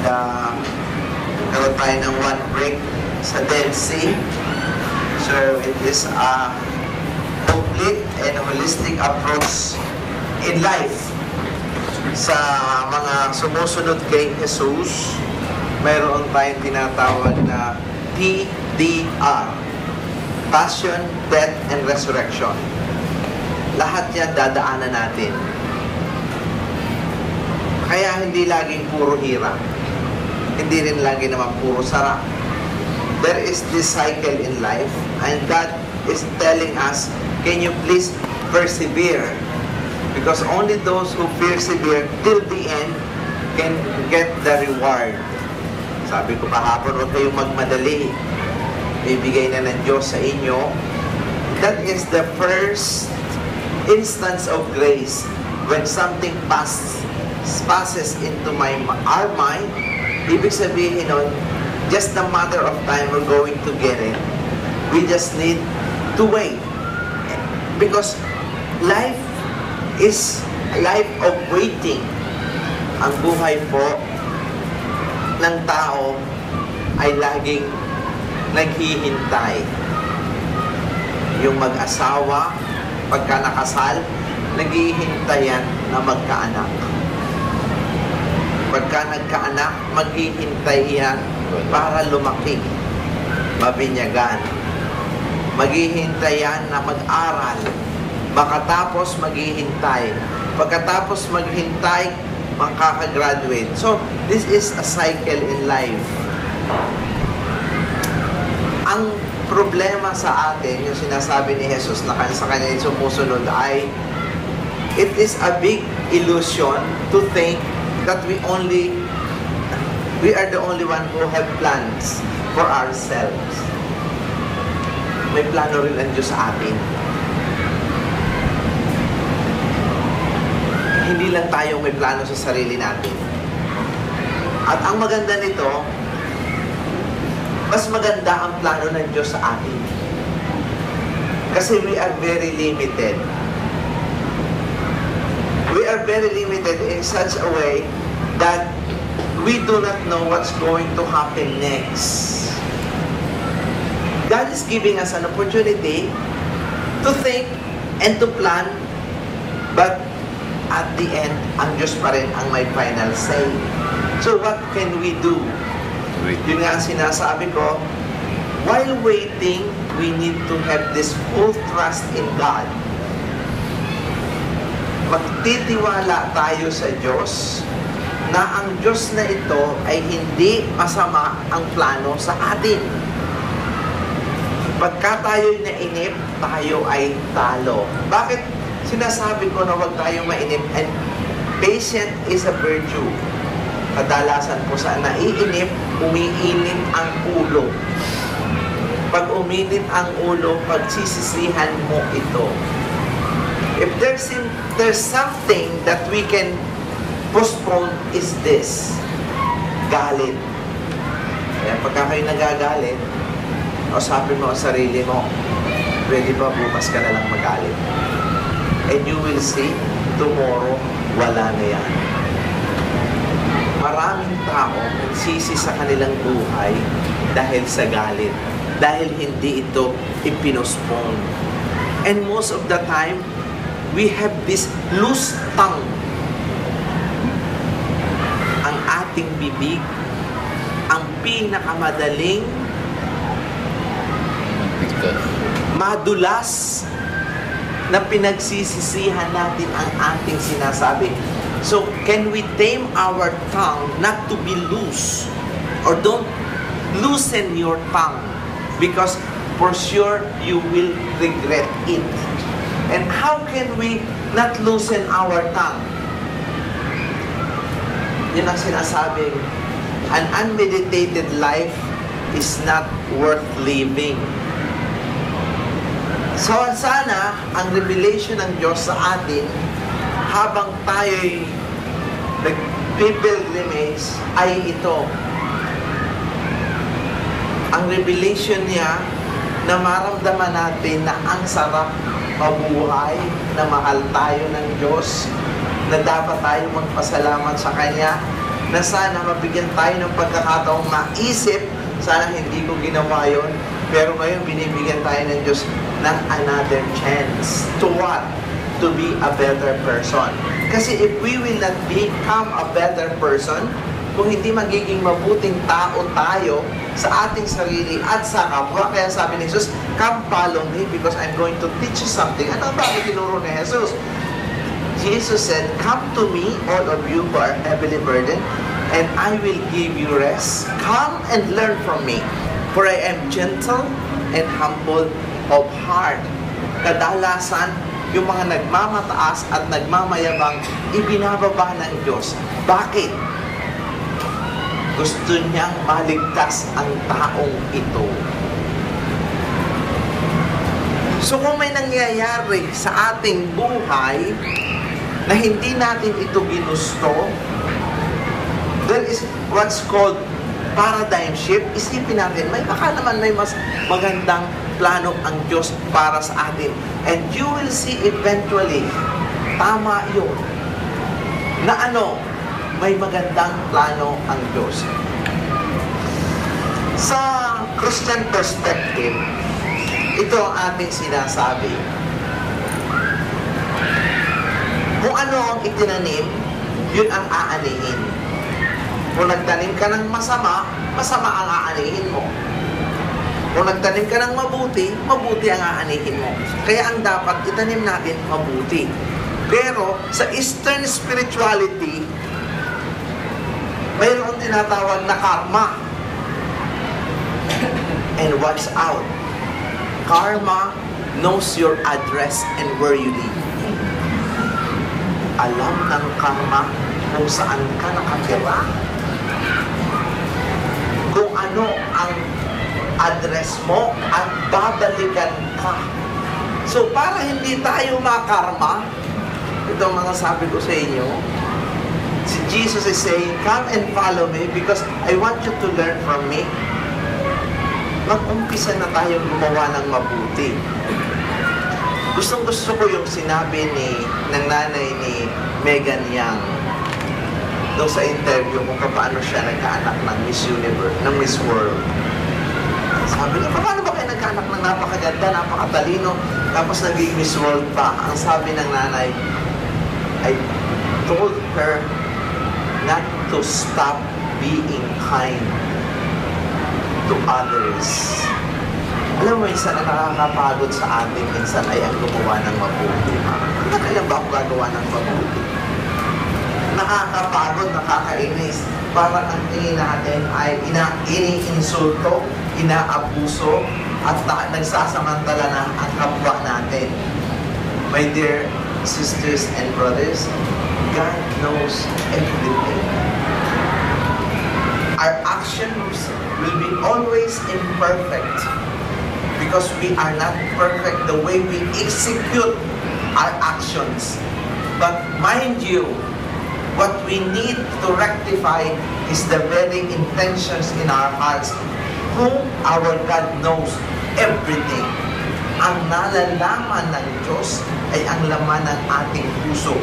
nagkaroon tayo ng one break sa Dead Sea. So it is a complete and holistic approach in life. Sa mga sumusunod kay Jesus, mayroon tayong tinatawag na PDR, Passion, Death, and Resurrection. Lahat yan dadaanan natin. Kaya hindi laging puro hirap. Hindi rin lagi naman puro sarap. There is this cycle in life, and God is telling us, can you please persevere? Because only those who persevere till the end can get the reward. Sabi ko kahapon, huwag kayong magmadali. Bibigay na ng Diyos sa inyo. That is the first instance of grace. When something passes into our mind, ibig sabihin nun, just a matter of time we're going to get it. We just need to wait. Because life is a life of waiting. Ang buhay po ng tao ay laging naghihintay. Yung mag-asawa, pagka nakasal, naghihintayan na magkaanak. Pagka nagkaanak, maghihintay yan para lumaki, mabinyagan. Maghihintay yan na mag-aral. Makatapos, maghihintay. Pagkatapos maghintay, makakagraduate. So, this is a cycle in life. Ang problema sa atin, yung sinasabi ni Jesus na sa kanya sumusunod ay, it is a big illusion to think that we are the only one who have plans for ourselves. May plano rin ang Diyos sa atin. Hindi lang tayo may plano sa sarili natin. At ang maganda nito, mas maganda ang plano ng Diyos sa atin. Kasi we are very limited. We are very limited in such a way that we do not know what's going to happen next. God is giving us an opportunity to think and to plan, but at the end, ang Diyos pa rin ang may final say. So what can we do? Yun nga ang sinasabi ko, while waiting, we need to have this full trust in God. Magtitiwala tayo sa Diyos na ang Diyos na ito ay hindi masama ang plano sa atin. Pagka tayo'y nainip, tayo ay talo. Bakit sinasabi ko na huwag tayong mainip? And patient is a virtue. Kadalasan po sa naiinip, umiinit ang ulo. Pag uminit ang ulo, pagsisisihan mo ito. If there's something that we can postpone is this, galit. Kaya pagka kayo nagagalit, usapin mo ang sarili mo, pwede ba bukas ka na lang magalit? And you will see, tomorrow, wala na yan. Maraming tao nagsisi sa kanilang buhay dahil sa galit, dahil hindi ito ipinospone. And most of the time, we have this loose tongue. Ang ating bibig, ang pinakamadaling madulas na pinagsisisihan natin ang ating sinasabi. So, can we tame our tongue not to be loose? Or don't loosen your tongue, because for sure you will regret it. And how can we not loosen our tongue? Yun ang sinasabing, an unmeditated life is not worth living. So sana, ang revelation ng Diyos sa atin, habang tayo'y nag-pilgrimage, ay ito. Ang revelation niya, na maramdaman natin na ang sarap mabuhay, na mahal tayo ng Diyos, na dapat tayo magpasalamat sa Kanya, na sana mabigyan tayo ng pagkakataong maisip, sana hindi ko ginawa yun, pero ngayon binibigyan tayo ng Diyos ng another chance. To what? To be a better person. Kasi if we will not become a better person, kung hindi magiging mabuting tao tayo sa ating sarili at sa kapwa, kaya sabi ni Jesus, come follow me because I'm going to teach you something. Ano ba ang tinuro ni Jesus? Jesus said, come to me, all of you who are heavily burdened, and I will give you rest. Come and learn from me, for I am gentle and humble of heart. Kadalasan, yung mga nagmamataas at nagmamayabang, ibinababa ng Diyos. Bakit? Gusto niyang maligtas ang taong ito. So kung may nangyayari sa ating buhay na hindi natin ito ginusto, there is what's called paradigm shift. Isipin natin, baka naman may mas magandang plano ang Diyos para sa atin. And you will see eventually, tama yun, na may magandang plano ang Diyos. Sa Christian perspective, ito ang ating sinasabi. Kung ano ang itinanim, yun ang aanihin. Kung nagtanim ka ng masama, masama ang aanihin mo. Kung nagtanim ka ng mabuti, mabuti ang aanihin mo. Kaya ang dapat itanim natin, mabuti. Pero sa Eastern spirituality, mayroon tinatawag na karma. And watch out. Karma knows your address and where you live. Alam ng karma kung saan ka nakatira. Kung ano ang address mo at babalikan ka. So para hindi tayo makarma, ito ang mga sabi ko sa inyo, si Jesus is saying, come and follow me because I want you to learn from me. Mag-umpisa na tayong gumawa ng mabuti. Gustong-gusto ko yung sinabi ng nanay ni Megan Young doon sa interview kung paano siya nagkaanak ng Miss Universe, ng Miss World. Sabi niya, paano ba kayo nagkaanak ng napakaganda, napakatalino, tapos naging Miss World pa? Ang sabi ng nanay, I told her not to stop being kind to others. Alam mo, minsan na nakakapagod sa atin, minsan ay ang gumawa ng mabuti. Kailan ba ako gagawa ng mabuti? Nakakapagod, nakakainis. Parang ang tingin natin ay iniinsulto, inaabuso, at nagsasamantala na ang kapwa natin. My dear sisters and brothers, God knows everything. Our actions will be always imperfect because we are not perfect the way we execute our actions. But mind you, what we need to rectify is the very intentions in our hearts, whom our God knows everything. Ang nalalaman ng Diyos ay ang laman ng ating puso.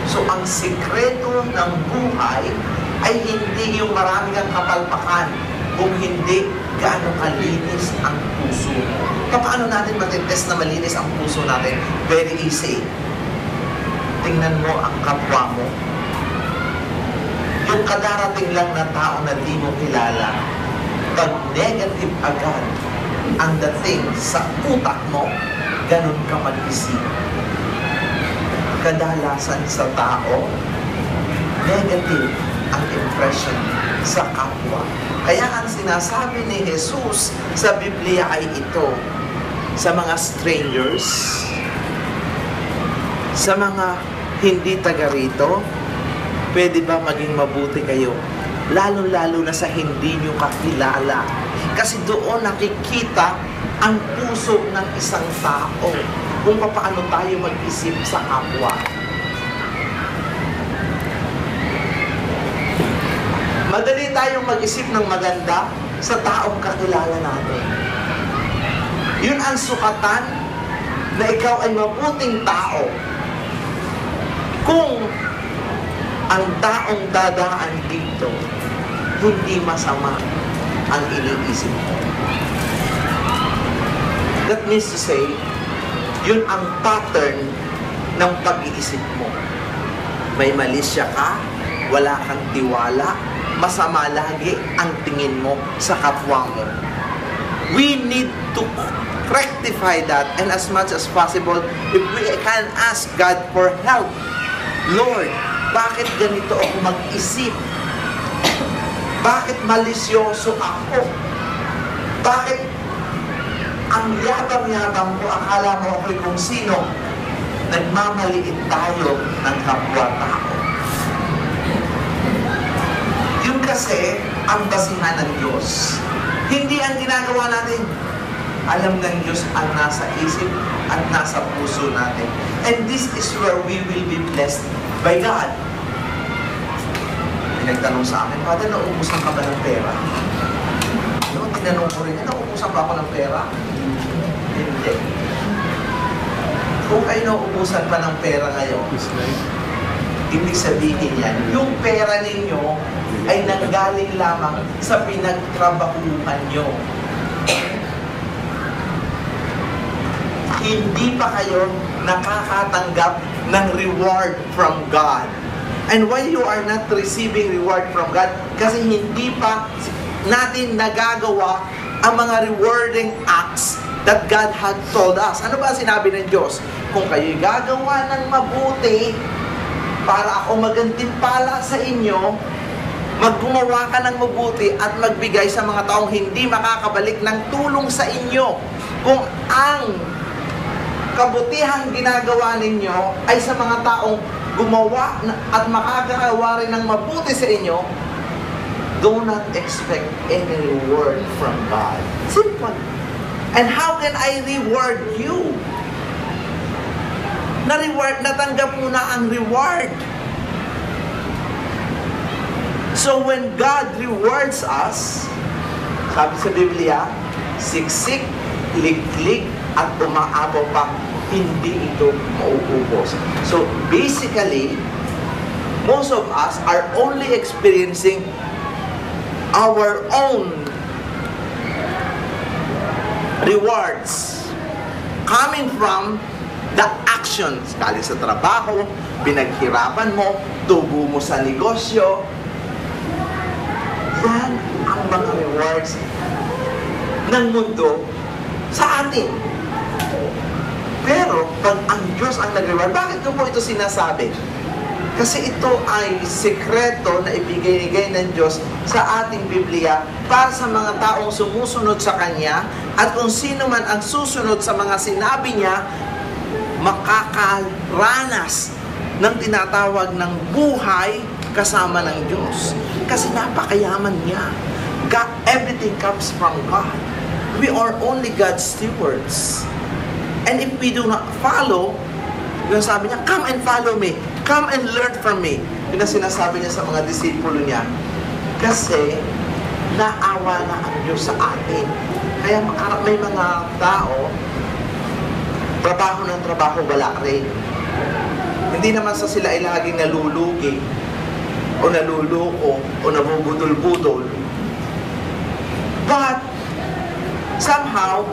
So ang sikreto ng buhay ay hindi yung marami kang kapalpakan, kung hindi gaano kalinis ang puso. Paano natin matitest na malinis ang puso natin? Very easy. Tingnan mo ang kapwa mo. Yung kadarating lang na tao na di mo kilala, pag negative agad ang dating sa utak mo, ganun ka mag-isip. Kadalasan sa tao, negative ang impression sa kapwa. Kaya ang sinasabi ni Jesus sa Biblia ay ito, sa mga strangers, sa mga hindi taga rito, pwede ba maging mabuti kayo? Lalo-lalo na sa hindi nyo kakilala. Kasi doon nakikita ang puso ng isang tao kung paano tayo mag-isip sa kapwa. Madali tayong mag-isip ng maganda sa taong kakilala natin. Yun ang sukatan na ikaw ay mabuting tao. Kung ang taong dadaan dito, hindi masama ang iniisip mo. That means to say, yun ang pattern ng pag-iisip mo. May malisya ka, wala kang tiwala, masama lagi ang tingin mo sa kapwa mo. We need to rectify that, and as much as possible, if we can ask God for help. Lord, bakit ganito ako mag-isip? Bakit malisyoso ako? Bakit ang yabang-yabang ko, akala mo ako'y kung sino? Nagmamaliit tayo ng kapwa-tao. Yun kasi ang basihan ng Diyos. Hindi ang ginagawa natin. Alam ng Diyos ang nasa isip at nasa puso natin. And this is where we will be blessed by God. Nagtanong sa akin, Father, nauubusan ka ba ng pera? No, tinanong ko rin, nauubusan ba ako ng pera? Hindi. Kung kayo nauubusan pa ng pera ngayon, ibig sabihin yan, yung pera ninyo ay nanggaling lamang sa pinagtrabahuhan nyo. Hindi pa kayo nakakatanggap ng reward from God. And why you are not receiving reward from God? Kasi hindi pa natin nagagawa ang mga rewarding acts that God had told us. Ano ba sinabi ng Diyos? Kung kayo'y gagawa ng mabuti para ako magantimpala sa inyo, maggumawa ka ng mabuti at magbigay sa mga taong hindi makakabalik ng tulong sa inyo. Kung ang kabutihang ginagawa ninyo ay sa mga taong gumawa at makakagawa rin ng mabuti sa inyo, do not expect any reward from God. Simple. And how can I reward you? Natanggap mo na ang reward. So when God rewards us, sabi sa Biblia, siksik, liklik, at umaapaw pa, hindi ito mauubos. So basically, most of us are only experiencing our own rewards coming from the actions. Galing sa trabaho, pinaghirapan mo, tubo mo sa negosyo. Yan ang mga rewards ng mundo sa atin. Pero, pag ang Diyos ang nag-reward, bakit ko po ito sinasabi? Kasi ito ay sekreto na ibigay ng Diyos sa ating Biblia para sa mga taong sumusunod sa Kanya, at kung sino man ang susunod sa mga sinabi niya, makakaranas ng tinatawag ng buhay kasama ng Diyos. Kasi napakayaman niya. God, everything comes from God. We are only God's stewards. And if we do not follow, yung sabi niya, come and follow me. Come and learn from me. Yun ang sinasabi niya sa mga disipulo niya. Kasi, naawa na ang Diyos sa atin. Kaya may mga tao, trabaho ng trabaho, wala rin. Hindi naman sa sila ay laging nalulugi, o naluluko, o nabubudol-budol. But, somehow,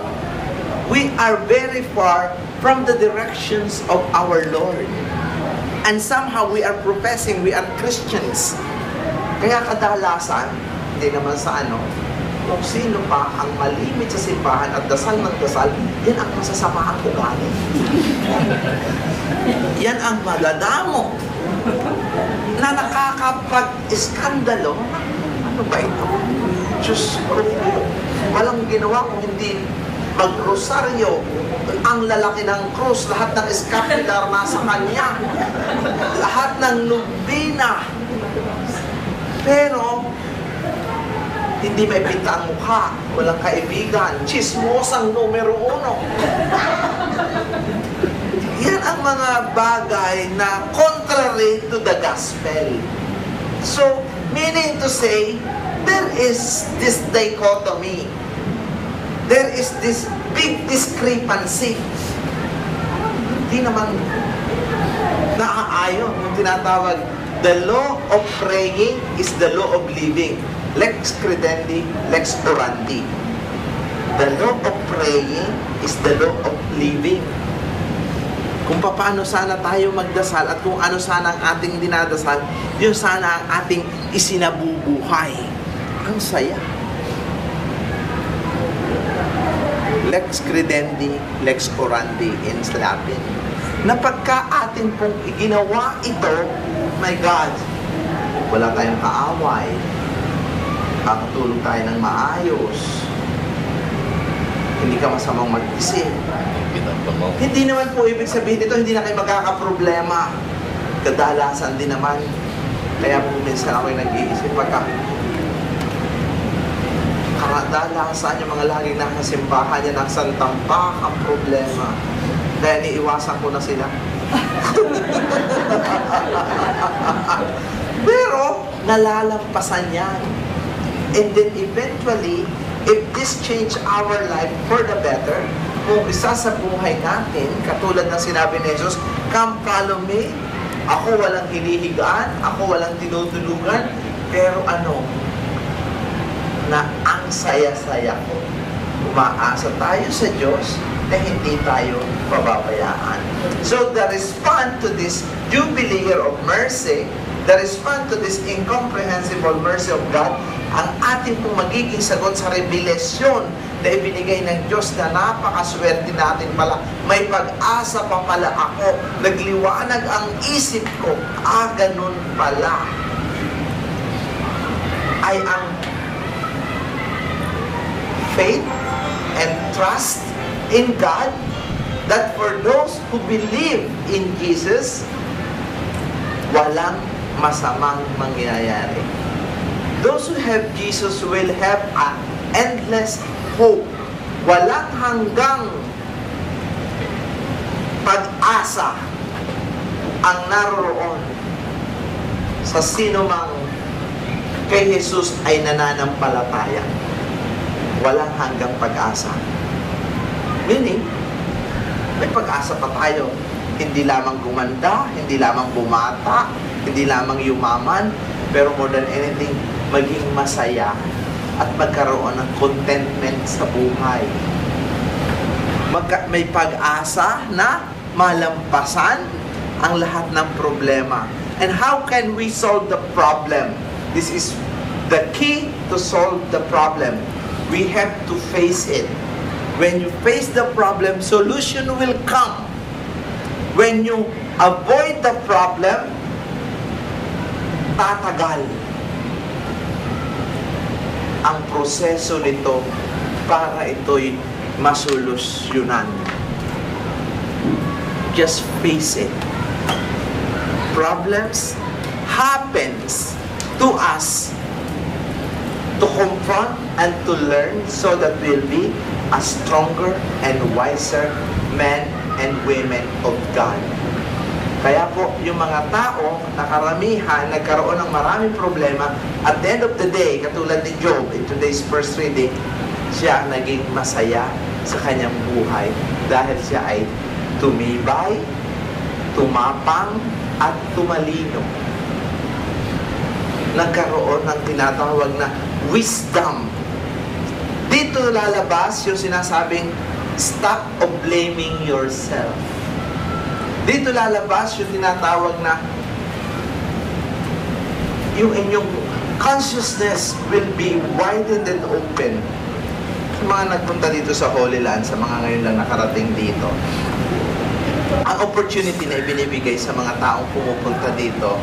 we are very far from the directions of our Lord. And somehow we are professing we are Christians. Kaya kadalasan, hindi naman sa kung sino pa ang malimit sa simbahan at dasal ng dasal, yan ang masasamahang ugali. Yan ang madadamo na nakakapag-iskandalo. Ano ba ito? Diyos ko, walang ginawa kung hindi mag-rosaryo. Ang lalaki ng krus, lahat ng scapular nasa kanya, lahat ng nubina. Pero hindi may pinta ang mukha, walang kaibigan, chismosang numero 1. Yan ang mga bagay na contrary to the gospel. So, meaning to say, there is this dichotomy. There is this big discrepancy. Hindi naman naaayon yung tinatawag The law of praying is the law of living. Lex credendi, lex orandi. The law of praying is the law of living. Kung paano sana tayo magdasal at kung ano sana ang ating dinadasal, yun sana ang ating isinabubuhay. Ang saya. Lex credendi, lex orandi in Latin. Na pagka atin pong ginawa ito, my God, wala tayong kaaway. Kakatulog tayo ng maayos. Hindi ka masamang mag-isip. Hindi naman po ibig sabihin nito, hindi na kayo magkakaproblema. Kadalasan din naman. Kaya po minsan ako'y nag-iisip pagka kadalasan yung mga laging nakasimbahan niya ng santampak ang problema. Kaya niiwasan ko na sila. Pero nalalampasan yan. And then eventually, if this change our life for the better, kung isa sa buhay natin, katulad ng sinabi ni Jesus, come follow me, ako walang hinihigaan, ako walang tinutulugan, pero na ang saya-saya ko. Umaasa tayo sa Diyos na hindi tayo pababayaan. So the response to this jubilee year of mercy, the response to this incomprehensible mercy of God, ang ating pong magiging sagot sa revelasyon na ibinigay ng Diyos na napakaswerte natin pala. May pag-asa pa pala ako. Nagliwanag ang isip ko. Ganun pala. Ay ang faith and trust in God that for those who believe in Jesus, walang masamang mangyayari. Those who have Jesus will have an endless hope. Walang hanggang pag-asa ang naroroon sa sino mang kay Jesus ay nananampalataya. Walang hanggang pag-asa. Meaning, may pag-asa pa tayo. Hindi lamang gumanda, hindi lamang bumata, hindi lamang yumaman, pero more than anything, maging masaya at magkaroon ng contentment sa buhay. May pag-asa na malampasan ang lahat ng problema. And how can we solve the problem? This is the key to solve the problem. We have to face it. When you face the problem, solution will come. When you avoid the problem, tatagal ang proseso nito para ito'y masolusyonan. Just face it. Problems happens to us to confront and to learn so that we'll be a stronger and wiser men and women of God. Kaya po, yung mga tao na karamihan, nagkaroon ng maraming problema, at the end of the day, katulad ni Job, in today's first reading, siya naging masaya sa kanyang buhay dahil siya ay tumibay, tumapang, at tumalino. Nagkaroon ng tinatawag na wisdom. Dito lalabas yung sinasabing, stop of blaming yourself. Dito lalabas yung tinatawag na yung inyong consciousness will be widened and open. Sa mga nagpunta dito sa Holy Land, sa mga ngayon lang nakarating dito, ang opportunity na ibinibigay sa mga taong pumupunta dito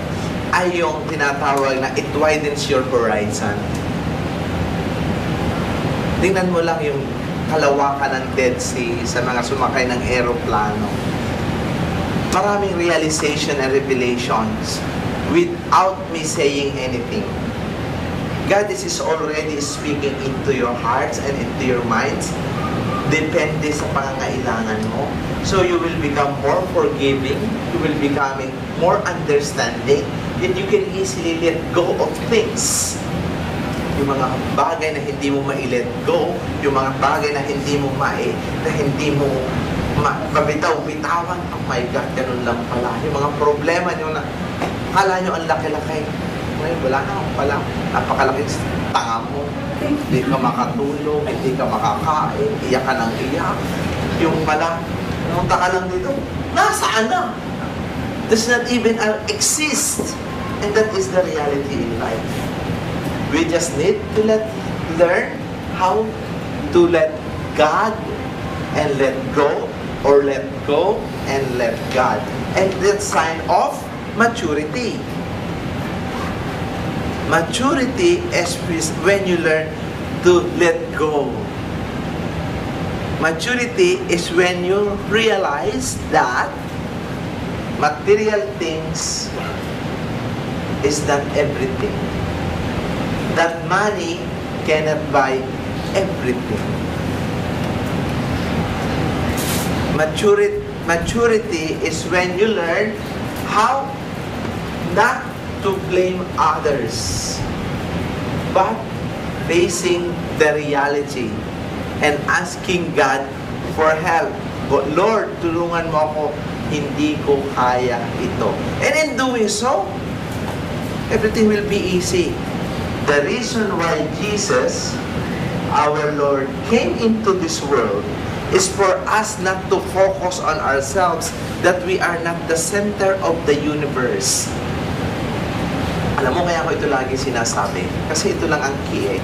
ay yung tinatawag na it widens your horizon. Tingnan mo lang yung kalawakan ng Dead Sea sa mga sumakay ng eroplano. Maraming realization and revelations without me saying anything. God is already speaking into your hearts and into your minds. Depende sa pangangailangan mo. So you will become more forgiving, you will becoming more understanding, and you can easily let go of things. Yung mga bagay na hindi mo ma-let go, yung mga bagay na hindi mo mabitaw-bitawan, oh my God, ganun lang pala. Yung mga problema nyo na Kala nyo ang laki-laki. Ngayon, wala na pala. Napakalaki tanga mo. Hindi ka makatulog, hindi ka makakain, iyak ka ng iyak. Yung pala, pumunta ka lang dito, nasaan na? Does not even exist. And that is the reality in life. We just need to learn how to let God and let go, or let go and let God. And that's sign of maturity. Maturity is when you learn to let go. Maturity is when you realize that material things is not everything. That money cannot buy everything. Maturity is when you learn how not to blame others, but facing the reality and asking God for help. Lord, tulungan mo ako, hindi ko kaya ito. And in doing so, everything will be easy. The reason why Jesus, our Lord, came into this world is for us not to focus on ourselves, that we are not the center of the universe. Alam mo, kaya ko ito lagi sinasabi. Kasi ito lang ang key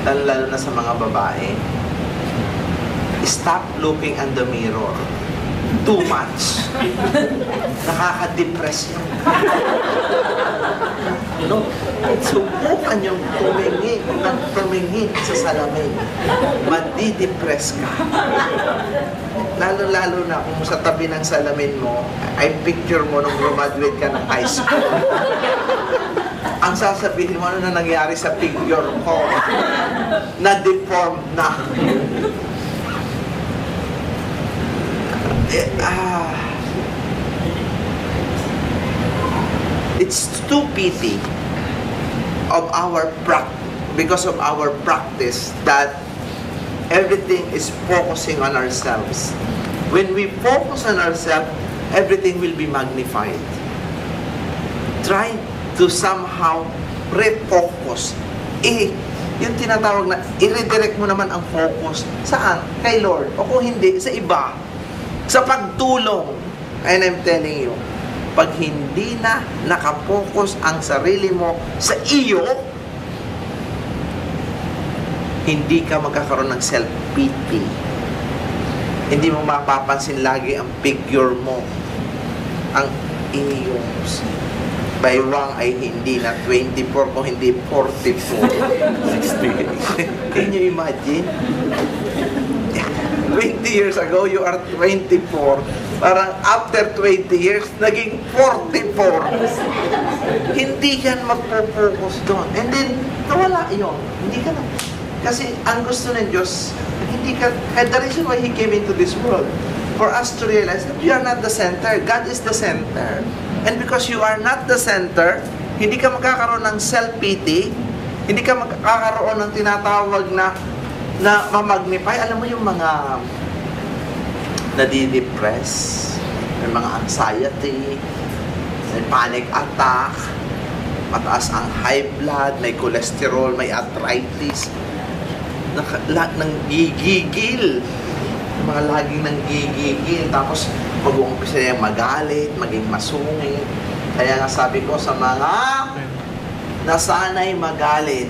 lalo na sa mga babae. Stop looking at the mirror. Too much. Nakaka-depress yan. No? Subukan yung tumingin sa salamin. Madidepress ka. Lalo-lalo na kung sa tabi ng salamin mo, ay picture mo nung graduate ka ng high school. Ang sasabihin mo, ano na nangyari sa figure ko? Na-deformed na. It's too pity of because of our practice that everything is focusing on ourselves. When we focus on ourselves, everything will be magnified. Try to somehow refocus. Yung tinatawag na, i-redirect mo naman ang focus. Saan? Kay Lord. O kung hindi, sa iba. Sa pagtulong. And I'm telling you, pag hindi na nakapokus ang sarili mo sa iyo, hindi ka magkakaroon ng self-pity. Hindi mo mapapansin lagi ang figure mo. Ang iyong baywang ay hindi na 24 kung hindi 44. 60. Can you imagine? 20 years ago, you are 24. Parang after 20 years, naging 44. Hindi yan magpo-focus doon. And then, nawala yun. Hindi ka na. Kasi ang gusto ng Diyos, hindi ka, and the reason why He came into this world, for us to realize that you are not the center. God is the center. And because you are not the center, hindi ka magkakaroon ng self-pity, hindi ka magkakaroon ng tinatawag na mamagnify. Alam mo yung mga nadidepress, may mga anxiety, may panic attack, mataas ang high blood, may cholesterol, may arthritis, nang gigigil, mga laging nang gigigil, tapos mag-uumpisa yung magalit, maging masungit. Kaya nga sabi ko sa mga nasanay magalit,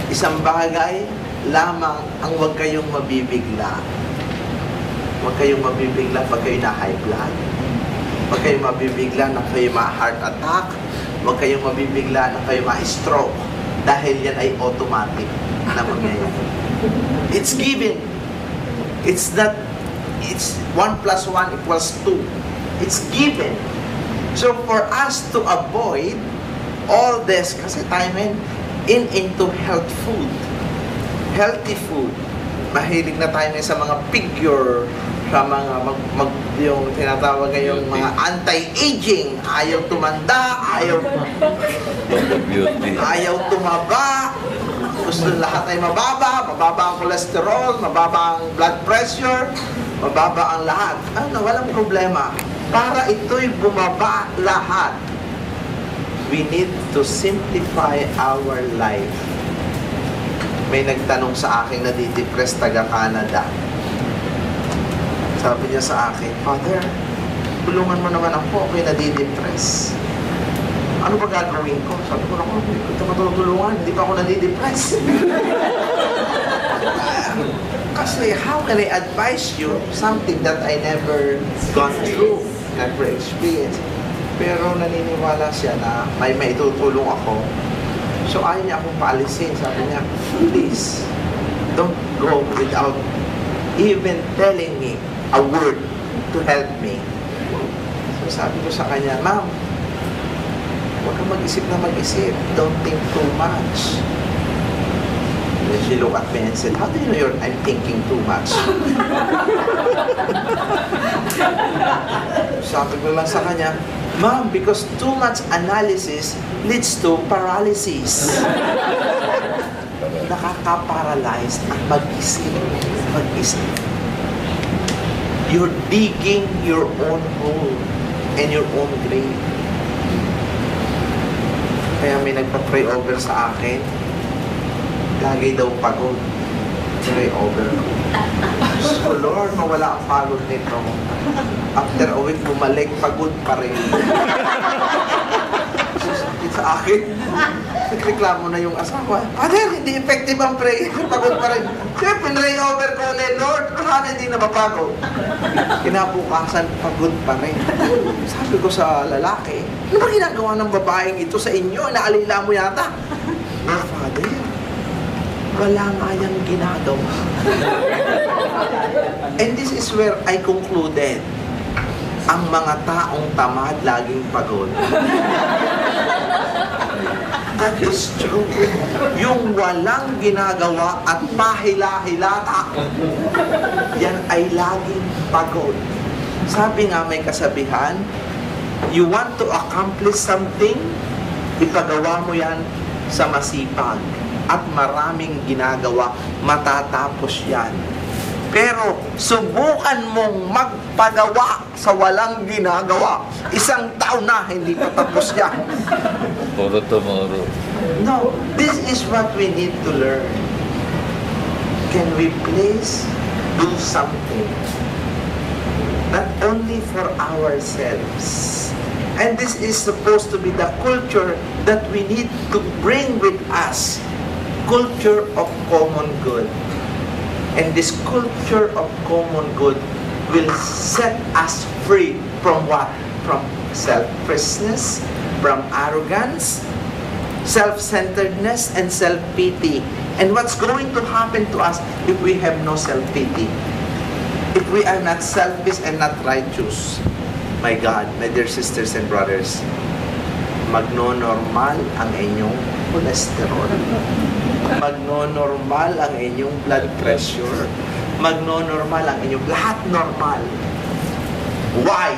isang bagay lamang ang huwag kayong mabibigla. Huwag kayong mabibigla pag kayo na high blood. Huwag kayong mabibigla na kayo ma-heart attack. Huwag kayong mabibigla na kayo ma-stroke. Dahil yan ay automatic na mangyayari. It's given. It's 1 plus 1 equals 2. It's given. So for us to avoid all this, kasi tayo into health food. Healthy food. Mahilig na tayo sa mga figure, sa mga yung tinatawag ngayong mga anti-aging. Ayaw tumanda, ayaw tumaba. Gusto lahat ay mababa ang cholesterol, mababa ang blood pressure, mababa ang lahat. Walang problema. Para ito'y bumaba lahat. we need to simplify our life. May nagtanong sa akin na di-depress taga Canada. Sabi niya sa akin, Father, tulungan mo naman ako, ako'y nadi-depress. Ano ba gagawin ko? Sabi ko, ako, hindi ko matutulungan, hindi pa ako nadi-depress. Kasi how can I advise you something that I never gone through, never experienced? Pero naniniwala siya na may maitutulong ako. So ayaw niya akong paalisin. Sabi niya, please, don't go without even telling me a word to help me. So sabi ko sa kanya, Ma'am, huwag kang mag-isip na mag-isip. Don't think too much. And then she looked at me and said, how do you know I'm thinking too much? Sabi ko lang sa kanya, Ma'am, because too much analysis leads to paralysis. Nakaka-paralyze ang mag-isip. Mag-isip. You're digging your own hole and your own grave. Kaya may nagpa-pray over sa akin. Lagi daw pagod. Pray over ko. So Lord, mawala ang pagod nito. After a week, bumalik, pagod pa rin. Sakit sa akin. Nagreklamo na yung asawa. Father, hindi effective ang pray. Pagod pa rin. Kaya pinray over ko ni Lord. Kahit hindi na mapagod. Kinabukasan, pagod pa rin. Sabi ko sa lalaki, ano ba ginagawa ng babaeng ito sa inyo? Naalila mo yata. No, Father, wala nga yung ginagawa. And this is where I concluded. Ang mga taong tamad laging pagod. That is true. Yung walang ginagawa at pahila-hilata, yan ay laging pagod. Sabi nga may kasabihan, you want to accomplish something, ipagawa mo yan sa masipag. At maraming ginagawa, matatapos yan. Pero subukan mong magpagawa sa walang ginagawa. Isang taon na, hindi pa tapos yan. For tomorrow. No, this is what we need to learn. Can we please do something? Not only for ourselves. And this is supposed to be the culture that we need to bring with us. Culture of common good. And this culture of common good will set us free from what? From selfishness, from arrogance, self-centeredness, and self-pity. And what's going to happen to us if we have no self-pity? If we are not selfish and not righteous? My God, my dear sisters and brothers, magno-normal ang inyong cholesterol. Magno-normal ang inyong blood pressure. Magno-normal ang inyong lahat normal. Why?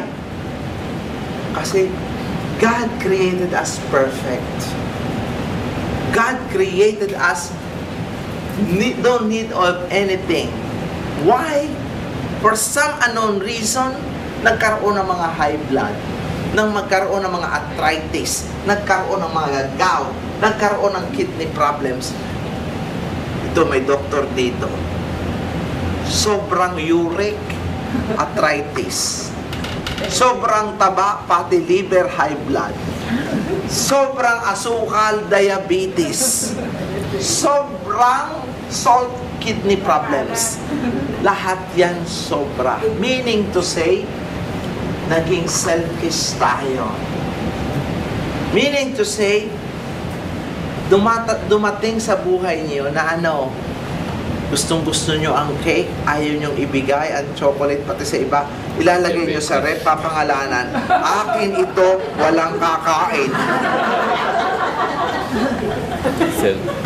Kasi God created us perfect. God created us don't need of anything. Why? For some unknown reason, nagkaroon ng mga high blood, nang magkaroon ng mga arthritis, nagkaroon ng mga gout, nagkaroon ng kidney problems. Ito, may doktor dito. Sobrang uric arthritis. Sobrang taba, fatty liver, high blood. Sobrang asukal, diabetes. Sobrang salt, kidney problems. Lahat yan sobra. Meaning to say, naging selfish tayo. Meaning to say, dumating sa buhay niyo na ano, gustong-gusto nyo ang cake, ayaw nyong ibigay ang chocolate pati sa iba, ilalagay nyo sa rep, papangalanan, akin ito, walang kakain.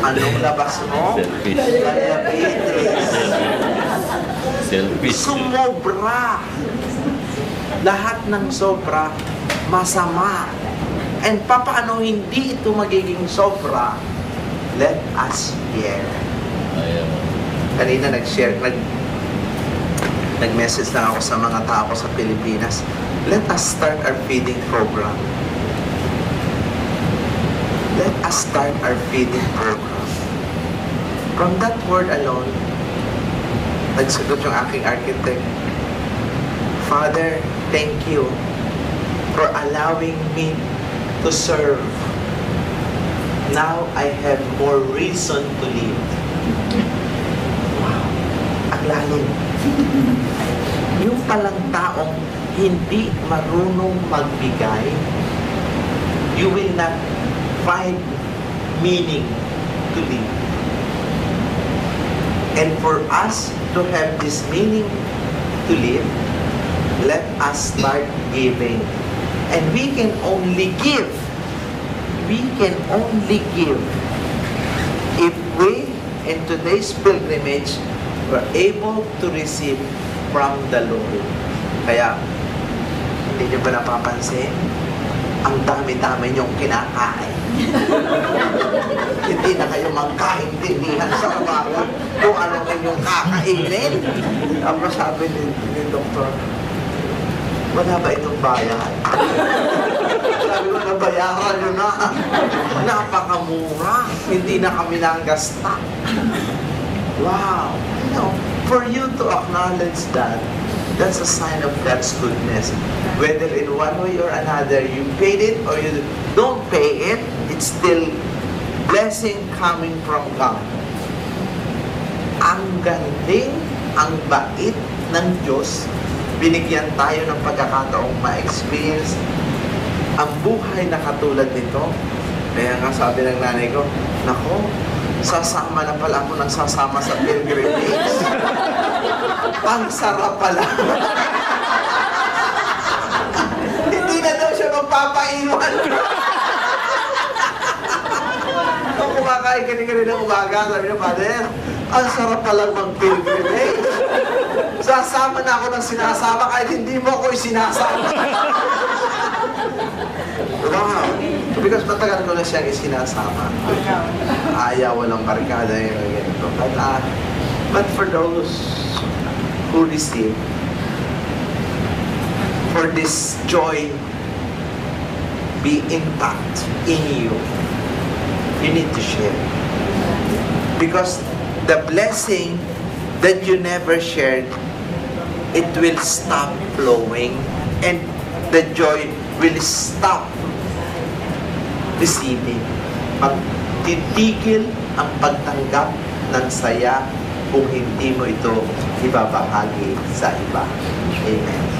Anong labas mo? Selfish. Diabetes. Selfish. Sumobra. Lahat ng sobra, masama. And papaano hindi ito magiging sobra? Let us share. Ayaw. Kanina nag-message lang ako sa mga tao sa Pilipinas. Let us start our feeding program. us start our feeding program. From that word alone, nagsagot yung aking architect, Father, thank you for allowing me to serve. Now I have more reason to live. Wow! Ang lalim. Yung palang taong hindi marunong magbigay, you will not find meaning to live. And for us to have this meaning to live, let us start giving. And we can only give. We can only give if we, in today's pilgrimage, were able to receive from the Lord. Kaya, hindi niyo ba napapansin? Ang dami-dami niyong kinakain. Hindi na kayo magkaintindihan sa umaga kung ano inyong kakainin. Tapos sabi ni Doktor, wala ba itong bayan? Sabi ko, nabayaran nyo na. Napakamura. Hindi na kami nanggasta. Wow. You know, for you to acknowledge that, that's a sign of God's goodness. Whether in one way or another, you paid it or you don't pay it, it's still blessing coming from God. Ang galing, ang bait ng Diyos, binigyan tayo ng pagkakataong ma-experience ang buhay na katulad nito. Kaya nga sabi ng nanay ko, nako, sasama na pala ako ng sasama sa pilgrimage. Ang sarap pala. Hindi na daw siya magpapaiwan. Kung kumakain kanina ng umaga, sabi niya, Father, ang sarap palang mag-pilgrimage. Sasama na ako ng sinasama kahit hindi mo ako isinasama. Wow. Because matagal ko na siyang isinasama. Ayaw, walang barkada yung ganito. But for those who receive, for this joy be intact in you, you need to share. Because the blessing that you never shared, it will stop flowing and the joy will stop receiving. Magtitigil ang pagtanggap ng saya kung hindi mo ito ibabahagi sa iba. Amen.